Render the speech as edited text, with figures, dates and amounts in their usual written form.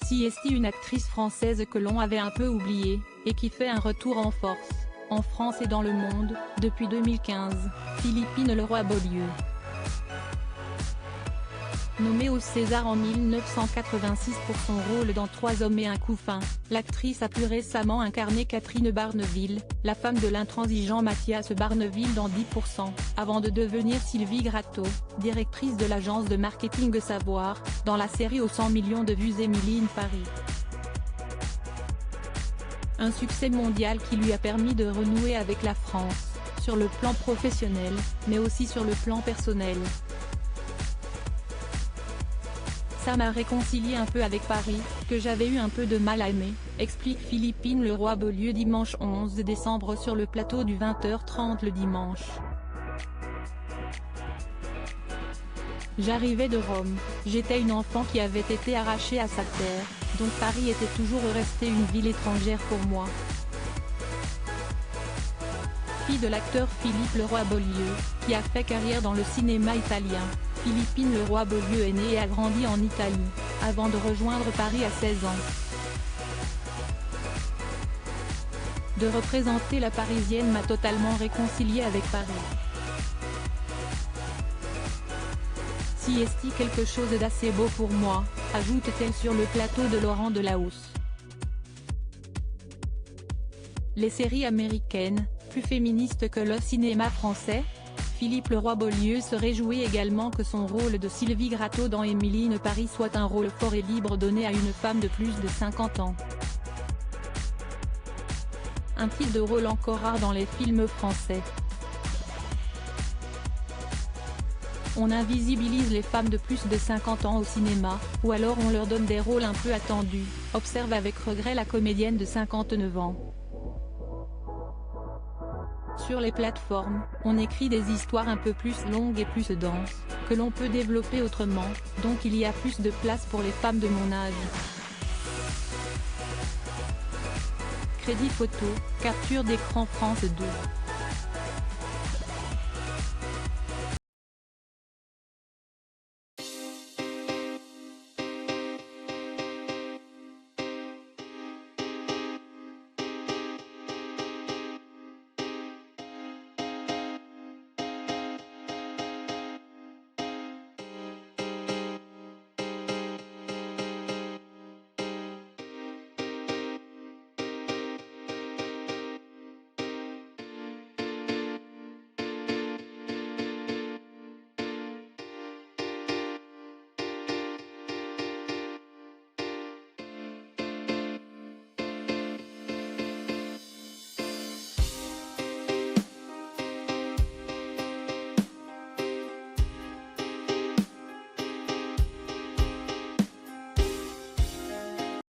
Siesti, une actrice française que l'on avait un peu oubliée, et qui fait un retour en force, en France et dans le monde, depuis 2015, Philippine Leroy-Beaulieu. Nommée au César en 1986 pour son rôle dans 3 hommes et un couffin, l'actrice a plus récemment incarné Catherine Barneville, la femme de l'intransigeant Mathias Barneville dans 10%, avant de devenir Sylvie Gratton, directrice de l'agence de marketing Savoir, dans la série aux 100 millions de vues Emily in Paris. Un succès mondial qui lui a permis de renouer avec la France, sur le plan professionnel, mais aussi sur le plan personnel. Ça m'a réconcilié un peu avec Paris, que j'avais eu un peu de mal à aimer, explique Philippine Leroy-Beaulieu dimanche 11 décembre sur le plateau du 20h30 le dimanche. J'arrivais de Rome, j'étais une enfant qui avait été arrachée à sa terre, donc Paris était toujours resté une ville étrangère pour moi. Fille de l'acteur Philippe Leroy-Beaulieu, qui a fait carrière dans le cinéma italien, Philippine Leroy-Beaulieu est née et a grandi en Italie, avant de rejoindre Paris à 16 ans. De représenter la Parisienne m'a totalement réconciliée avec Paris. Siesti, quelque chose d'assez beau pour moi, ajoute-t-elle sur le plateau de Laurent Delahousse. Les séries américaines, plus féministes que le cinéma français? Philippe Leroy-Beaulieu se réjouit également que son rôle de Sylvie Gratton dans Emily in Paris soit un rôle fort et libre donné à une femme de plus de 50 ans. Un type de rôle encore rare dans les films français. On invisibilise les femmes de plus de 50 ans au cinéma, ou alors on leur donne des rôles un peu attendus, observe avec regret la comédienne de 59 ans. Sur les plateformes, on écrit des histoires un peu plus longues et plus denses, que l'on peut développer autrement, donc il y a plus de place pour les femmes de mon âge. Crédit photo, capture d'écran France 2.